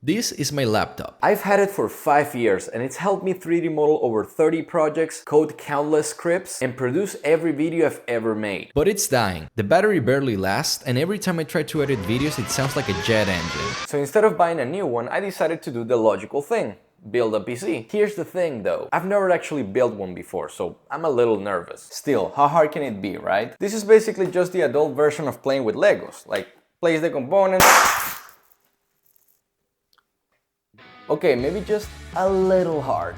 This is my laptop. I've had it for 5 years and it's helped me 3D model over 30 projects, code countless scripts, and produce every video I've ever made. But it's dying. The battery barely lasts, and every time I try to edit videos it sounds like a jet engine. So instead of buying a new one, I decided to do the logical thing. Build a PC. Here's the thing though, I've never actually built one before, so I'm a little nervous. Still, how hard can it be, right? This is basically just the adult version of playing with Legos, like place the components. Okay, maybe just a little hard.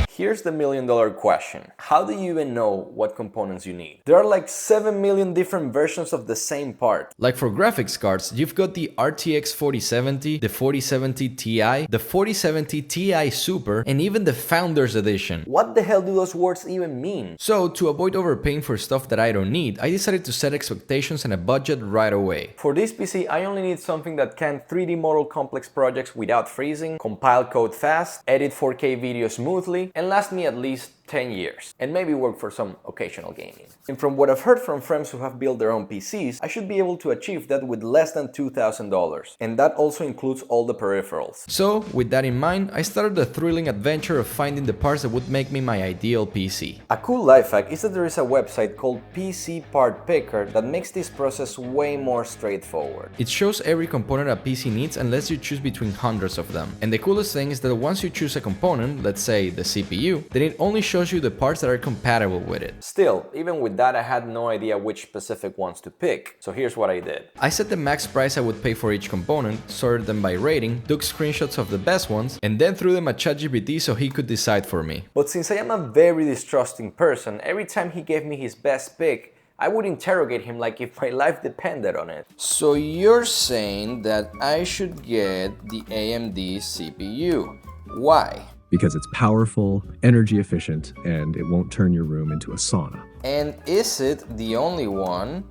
Here's the million-dollar question. How do you even know what components you need? There are like 7 million different versions of the same part. Like for graphics cards, you've got the RTX 4070, the 4070 Ti, the 4070 Ti Super, and even the Founders Edition. What the hell do those words even mean? So, to avoid overpaying for stuff that I don't need, I decided to set expectations and a budget right away. For this PC, I only need something that can 3D model complex projects without freezing, compile code fast, edit 4K video smoothly, and last me at least 10 years, and maybe work for some occasional gaming. And from what I've heard from friends who have built their own PCs, I should be able to achieve that with less than $2,000, and that also includes all the peripherals. So, with that in mind, I started the thrilling adventure of finding the parts that would make me my ideal PC. A cool life hack is that there is a website called PC Part Picker that makes this process way more straightforward. It shows every component a PC needs and lets you choose between hundreds of them. And the coolest thing is that once you choose a component, let's say the CPU, then it only shows you the parts that are compatible with it. Still, even with that, I had no idea which specific ones to pick. So here's what I did. I set the max price I would pay for each component, sorted them by rating, took screenshots of the best ones, and then threw them at ChatGPT so he could decide for me. But since I am a very distrusting person, every time he gave me his best pick, I would interrogate him like if my life depended on it. So you're saying that I should get the AMD CPU. Why? Because it's powerful, energy efficient, and it won't turn your room into a sauna. And is it the only one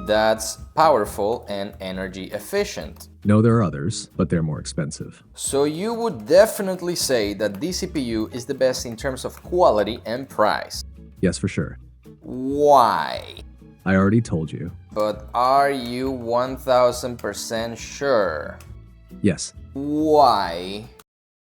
that's powerful and energy efficient? No, there are others, but they're more expensive. So you would definitely say that this CPU is the best in terms of quality and price. Yes, for sure. Why? I already told you. But are you 1000% sure? Yes. Why?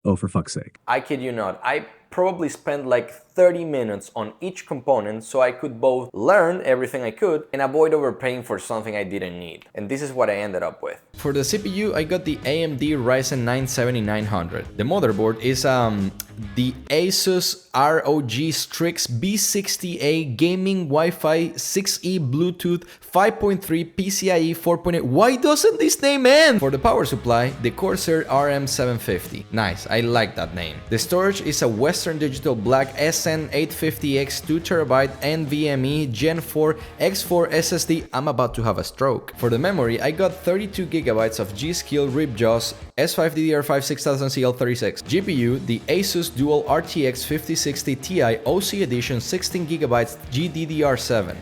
Oh, for fuck's sake. I kid you not, I probably spent like 30 minutes on each component so I could both learn everything I could and avoid overpaying for something I didn't need. And this is what I ended up with. For the CPU, I got the AMD Ryzen 9 7900. The motherboard is the Asus ROG Strix B60A Gaming Wi-Fi 6E Bluetooth 5.3 PCIe 4.8. Why doesn't this name end? For the power supply, the Corsair RM750. Nice, I like that name. The storage is a Western Digital Black SN850X 2TB NVMe Gen 4 X4 SSD. I'm about to have a stroke. For the memory, I got 32GB of G.Skill Ripjaws S5 DDR5 6000CL36. GPU, the Asus Dual RTX 5060 Ti OC Edition 16GB GDDR7.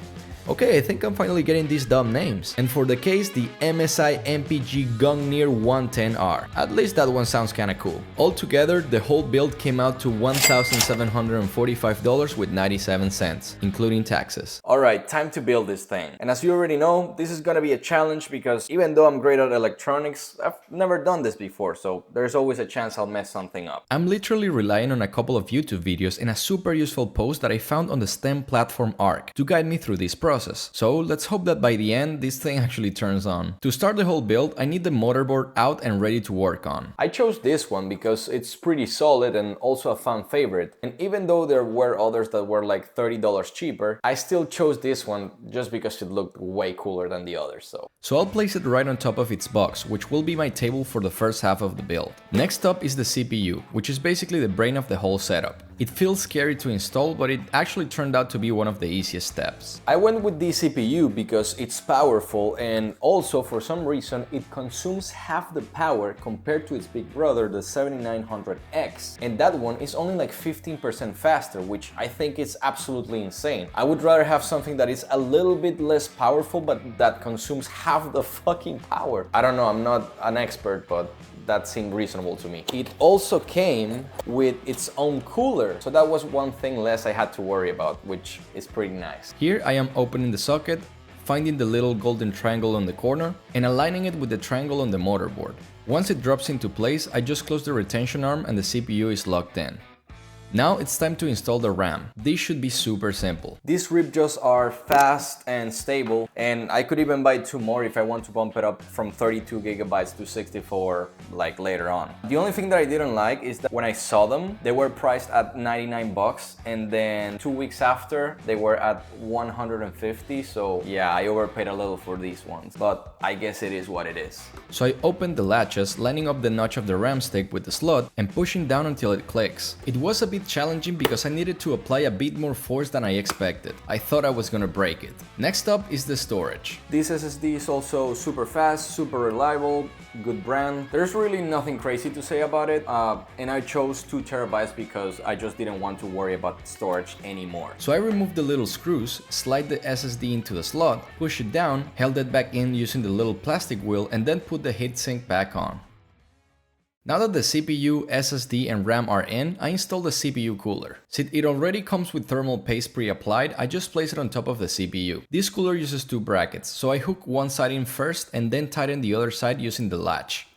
Okay, I think I'm finally getting these dumb names. And for the case, the MSI MPG Gungnir 110R. At least that one sounds kinda cool. Altogether, the whole build came out to $1,745 with 97 cents, including taxes. Alright, time to build this thing. And as you already know, this is gonna be a challenge because even though I'm great at electronics, I've never done this before, so there's always a chance I'll mess something up. I'm literally relying on a couple of YouTube videos and a super useful post that I found on the STEM platform ARC to guide me through this process. So let's hope that by the end this thing actually turns on. To start the whole build, I need the motherboard out and ready to work on. I chose this one because it's pretty solid and also a fan favorite, and even though there were others that were like $30 cheaper, I still chose this one just because it looked way cooler than the others. So I'll place it right on top of its box, which will be my table for the first half of the build. Next up is the CPU, which is basically the brain of the whole setup. It feels scary to install, but it actually turned out to be one of the easiest steps. I went with the CPU because it's powerful and also for some reason it consumes half the power compared to its big brother, the 7900X. And that one is only like 15% faster, which I think is absolutely insane. I would rather have something that is a little bit less powerful but that consumes half the fucking power. I don't know, I'm not an expert, but that seemed reasonable to me. It also came with its own cooler, so that was one thing less I had to worry about, which is pretty nice. Here I am opening the socket, finding the little golden triangle on the corner, and aligning it with the triangle on the motherboard. Once it drops into place, I just close the retention arm and the CPU is locked in. Now it's time to install the RAM. This should be super simple. These ripjaws are fast and stable, and I could even buy 2 more if I want to bump it up from 32 gigabytes to 64 like later on. The only thing that I didn't like is that when I saw them, they were priced at 99 bucks, and then 2 weeks after they were at 150. So yeah, I overpaid a little for these ones, but I guess it is what it is. So I opened the latches, lining up the notch of the RAM stick with the slot and pushing down until it clicks. It was a bit challenging because I needed to apply a bit more force than I expected. I thought I was gonna break it. Next up is the storage. This SSD is also super fast, super reliable, good brand. There's really nothing crazy to say about it, and I chose 2 terabytes because I just didn't want to worry about storage anymore. So I removed the little screws, slide the SSD into the slot, push it down, held it back in using the little plastic wheel, and then put the heatsink back on. Now that the CPU, SSD and RAM are in, I installed the CPU cooler. Since it already comes with thermal paste pre-applied, I just place it on top of the CPU. This cooler uses 2 brackets, so I hook one side in first and then tighten the other side using the latch.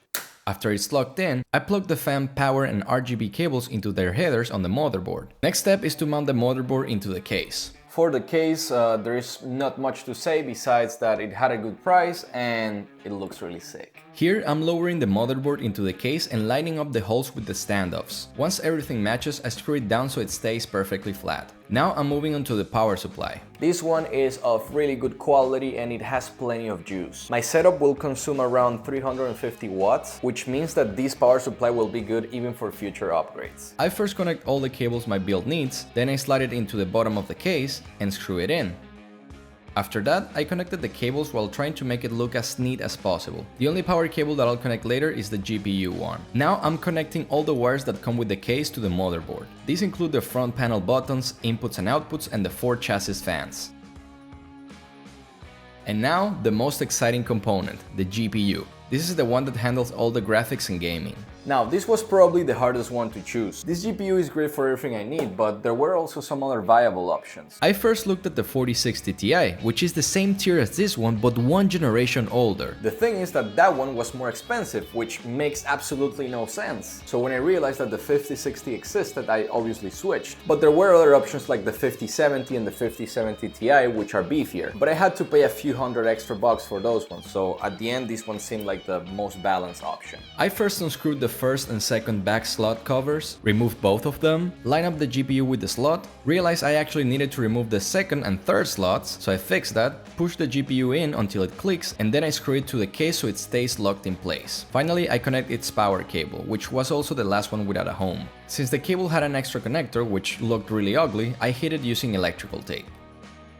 After it's locked in, I plug the fan, power and RGB cables into their headers on the motherboard. Next step is to mount the motherboard into the case. For the case, there is not much to say besides that it had a good price and it looks really sick. Here, I'm lowering the motherboard into the case and lining up the holes with the standoffs. Once everything matches, I screw it down so it stays perfectly flat. Now I'm moving on to the power supply. This one is of really good quality and it has plenty of juice. My setup will consume around 350 watts, which means that this power supply will be good even for future upgrades. I first connect all the cables my build needs, then I slide it into the bottom of the case and screw it in. After that, I connected the cables while trying to make it look as neat as possible. The only power cable that I'll connect later is the GPU one. Now I'm connecting all the wires that come with the case to the motherboard. These include the front panel buttons, inputs and outputs, and the 4 chassis fans. And now, the most exciting component, the GPU. This is the one that handles all the graphics and gaming. Now, this was probably the hardest one to choose. This GPU is great for everything I need, but there were also some other viable options. I first looked at the 4060 Ti, which is the same tier as this one, but 1 generation older. The thing is that that one was more expensive, which makes absolutely no sense. So when I realized that the 5060 existed, I obviously switched. But there were other options like the 5070 and the 5070 Ti, which are beefier. But I had to pay a few hundred extra bucks for those ones, so at the end this one seemed like the most balanced option. I first unscrewed the first and second back slot covers, removed both of them, line up the GPU with the slot, realized I actually needed to remove the second and third slots, so I fixed that, pushed the GPU in until it clicks, and then I screw it to the case so it stays locked in place. Finally, I connect its power cable, which was also the last one without a home. Since the cable had an extra connector, which looked really ugly, I hid it using electrical tape.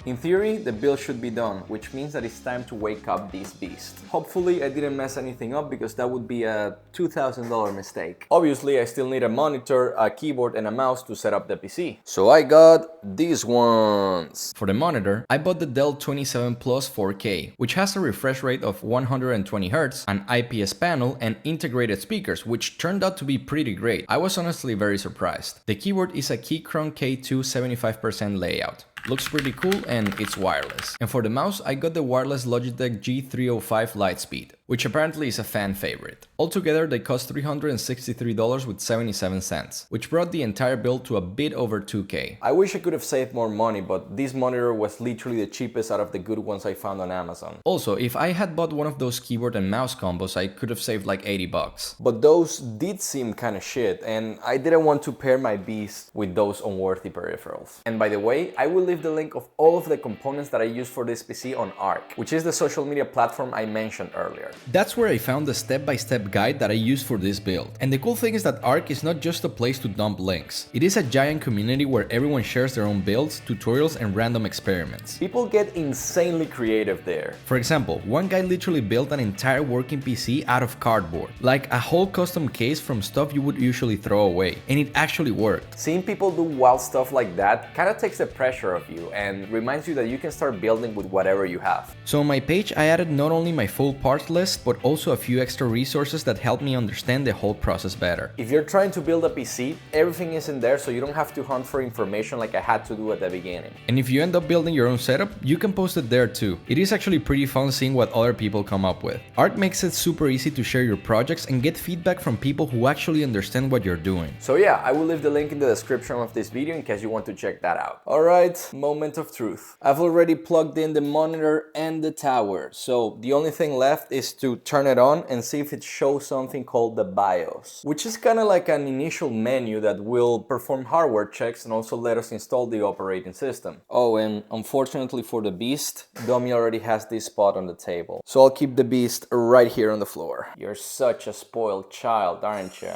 In theory, the build should be done, which means that it's time to wake up this beast. Hopefully I didn't mess anything up because that would be a $2,000 mistake. Obviously I still need a monitor, a keyboard and a mouse to set up the PC. So I got these ones. For the monitor, I bought the Dell 27 Plus 4K, which has a refresh rate of 120Hz, an IPS panel and integrated speakers, which turned out to be pretty great. I was honestly very surprised. The keyboard is a Keychron K2 75% layout. Looks pretty cool and it's wireless. And for the mouse, I got the wireless Logitech G305 Lightspeed, which apparently is a fan favorite. Altogether, they cost $363.77, which brought the entire build to a bit over $2K. I wish I could have saved more money, but this monitor was literally the cheapest out of the good ones I found on Amazon. Also, if I had bought one of those keyboard and mouse combos, I could have saved like $80. But those did seem kinda shit, and I didn't want to pair my beast with those unworthy peripherals. And by the way, I will leave the link of all of the components that I used for this PC on Arc, which is the social media platform I mentioned earlier. That's where I found the step-by-step guide that I used for this build. And the cool thing is that Arc is not just a place to dump links. It is a giant community where everyone shares their own builds, tutorials, and random experiments. People get insanely creative there. For example, one guy literally built an entire working PC out of cardboard, like a whole custom case from stuff you would usually throw away, and it actually worked. Seeing people do wild stuff like that kinda takes the pressure off of you and reminds you that you can start building with whatever you have. So on my page, I added not only my full parts list, but also a few extra resources that help me understand the whole process better. If you're trying to build a PC, everything is in there so you don't have to hunt for information like I had to do at the beginning. And if you end up building your own setup, you can post it there too. It is actually pretty fun seeing what other people come up with. Art makes it super easy to share your projects and get feedback from people who actually understand what you're doing. So yeah, I will leave the link in the description of this video in case you want to check that out. Alright, moment of truth. I've already plugged in the monitor and the tower, so the only thing left is to turn it on and see if it shows something called the BIOS, which is kind of like an initial menu that will perform hardware checks and also let us install the operating system. Oh, and unfortunately for the beast, Dummy already has this spot on the table. So I'll keep the beast right here on the floor. You're such a spoiled child, aren't you?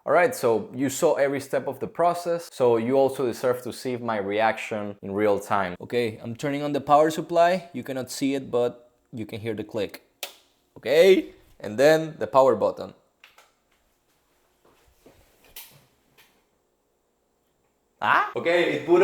Alright, so you saw every step of the process, so you also deserve to see my reaction in real time. Okay, I'm turning on the power supply. You cannot see it, but you can hear the click. Okay, and then the power button. Okay, it boot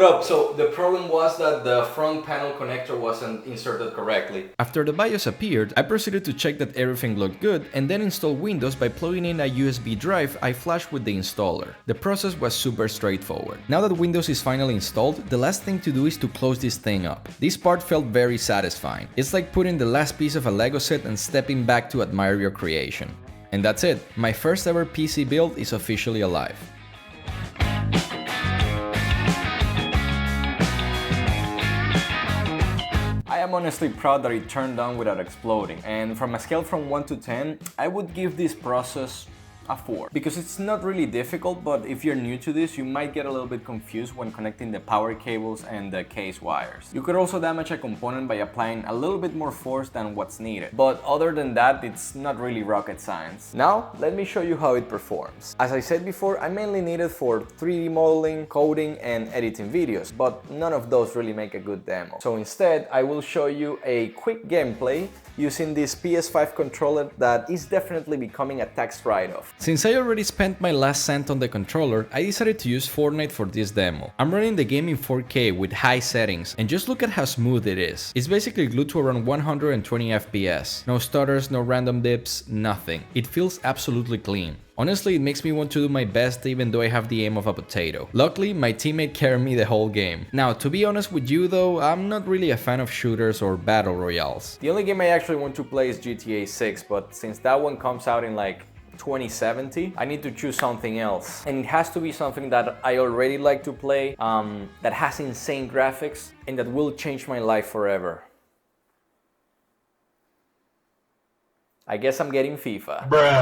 up. So the problem was that the front panel connector wasn't inserted correctly. After the BIOS appeared, I proceeded to check that everything looked good and then install Windows by plugging in a USB drive I flashed with the installer. The process was super straightforward. Now that Windows is finally installed, the last thing to do is to close this thing up. This part felt very satisfying. It's like putting the last piece of a Lego set and stepping back to admire your creation. And that's it. My first ever PC build is officially alive. I am honestly proud that it turned on without exploding, and from a scale from 1 to 10, I would give this process a 4. Because it's not really difficult, but if you're new to this, you might get a little bit confused when connecting the power cables and the case wires. You could also damage a component by applying a little bit more force than what's needed. But other than that, it's not really rocket science. Now, let me show you how it performs. As I said before, I mainly need it for 3D modeling, coding, and editing videos, but none of those really make a good demo. So instead, I will show you a quick gameplay using this PS5 controller that is definitely becoming a tax write-off. Since I already spent my last cent on the controller, I decided to use Fortnite for this demo. I'm running the game in 4K with high settings, and just look at how smooth it is. It's basically glued to around 120 FPS. No stutters, no random dips, nothing. It feels absolutely clean. Honestly, it makes me want to do my best even though I have the aim of a potato. Luckily, my teammate carried me the whole game. Now, to be honest with you though, I'm not really a fan of shooters or battle royales. The only game I actually want to play is GTA 6, but since that one comes out in like 2070, I need to choose something else. And it has to be something that I already like to play, that has insane graphics, and that will change my life forever. I guess I'm getting FIFA. Bruh.